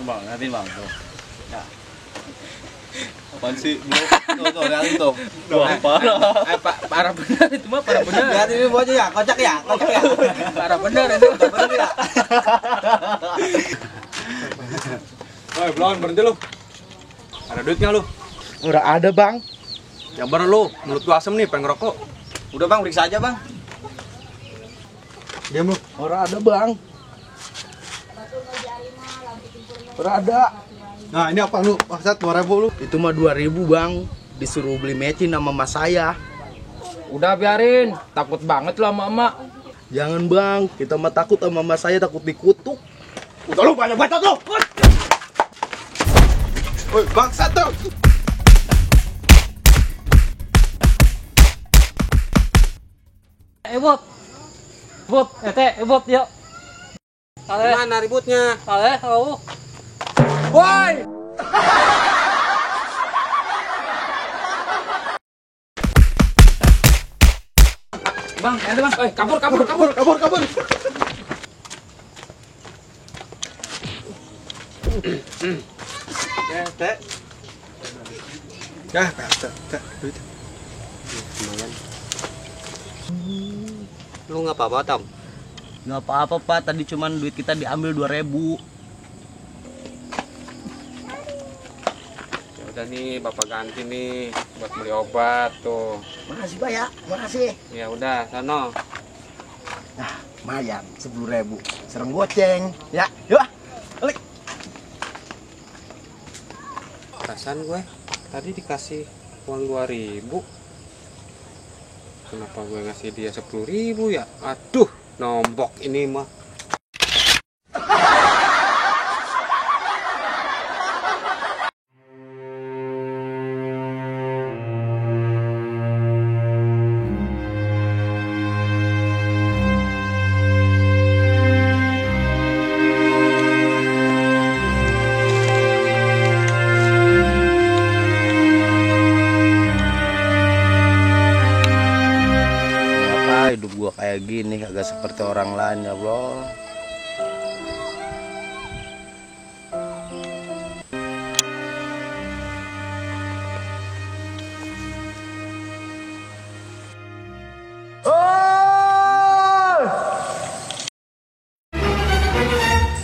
Bang, nanti bang tuh. Nah. Apaan sih? Tuh, liatin tuh. Parah bener itu mah, parah bener. Lihat ini bocah ya, kocak ya. Parah bener itu. Bener ya. Woi, belum berhenti lu. Ada duitnya lu? Udah ada, Bang. Yang bener lu, mulut lu asem nih, pengen ngerokok. Udah bang, periksa aja bang. Diam lu. Udah ada, Bang. Udah ada. Nah, ini apa lu? Maksud 2.000 lu? Itu mah 2.000, Bang. Disuruh beli mecin sama mas saya. Udah biarin, takut banget lo sama emak. Jangan, Bang. Kita mah takut sama mas saya, takut dikutuk. Udah lu banyak bacot lu. Woi, bangsat tuh. Bot. Bot, bot yuk. Mana ributnya? Tahu. Woi! Bang, ada bang. Kabur. Teh. Ya, teh. Duit. Lumayan. Lu nggak apa-apa, Tom? Nggak apa-apa, Pak. Tadi cuman duit kita diambil 2.000. Ya udah nih, Bapak ganti nih buat beli obat tuh. Makasih, Pak ya. Makasih. Ya udah, sono. Nah, lumayan 10.000. Sereng goceng. Ya, yuk. Balik. Perasaan gue tadi dikasih uang 2.000. Kenapa gue ngasih dia 10.000 ya? Aduh, nombok ini mah. Hidup gua kayak gini kagak seperti orang lain ya Allah.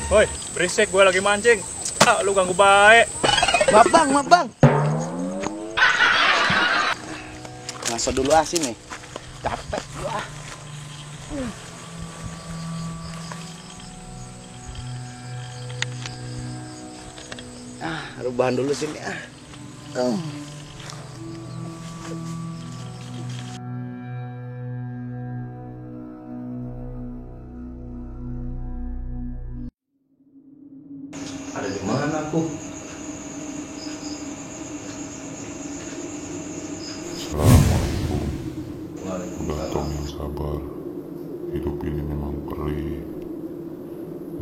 Woi, berisik, gue lagi mancing. Lu ganggu baik. Maaf bang. Ngaso dulu asin nih. Capek gua. Rebahan dulu sini Ada di mana aku? Udah Tom yang sabar. Hidup ini memang perih.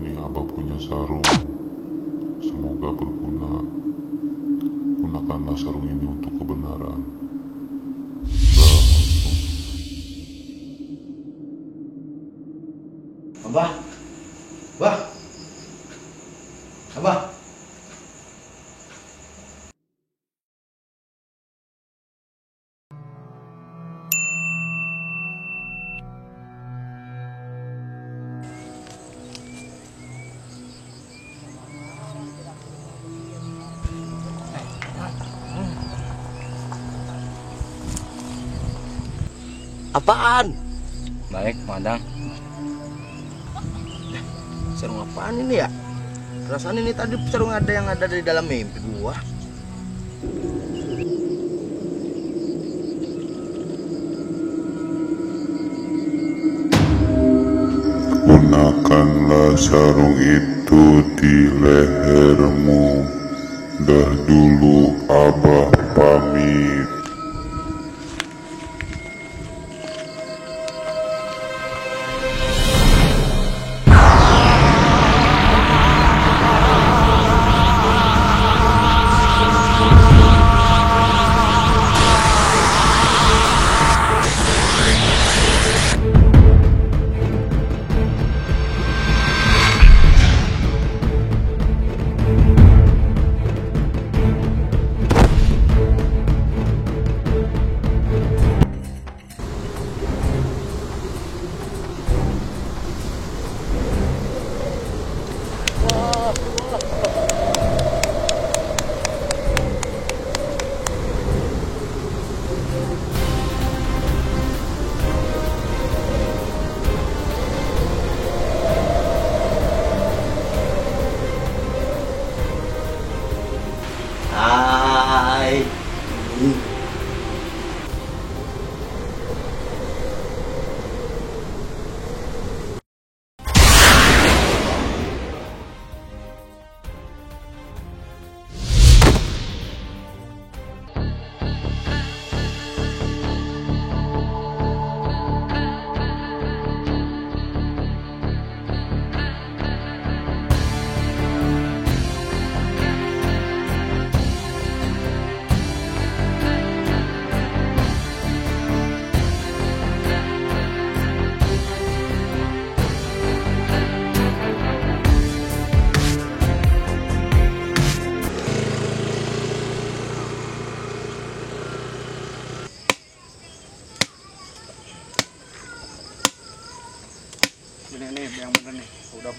Ini Abah punya sarung. Semoga berguna. Gunakanlah sarung ini untuk kebenaran. Abah. Apaan? Baik, Madang. Sarung apaan ini ya? Perasaan ini tadi sarung ada yang ada di dalam mimpi gua. Gunakanlah sarung itu di lehermu. Dah dulu Abah pamit.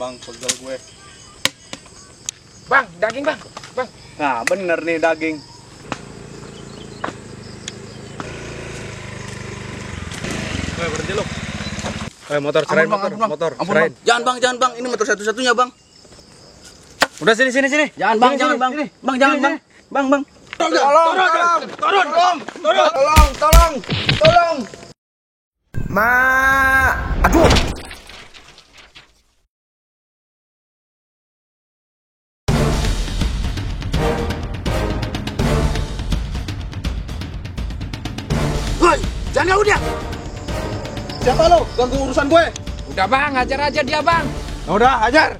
bang, pegel gue. Bang, daging bang. Bang. Nah, bener nih daging. Woi, berhenti lu. Woi, motor, serain motor. Ampun, Serain. bang. Jangan bang, ini motor satu-satunya bang. Udah sini. Jangan bang, jangan bang. Bang, jangan bang. Bang. Tolong. Aduh. Woi, jangan ganggu dia. Siapa lu? Ganggu urusan gue. Udah bang, hajar aja dia bang. Udah, hajar.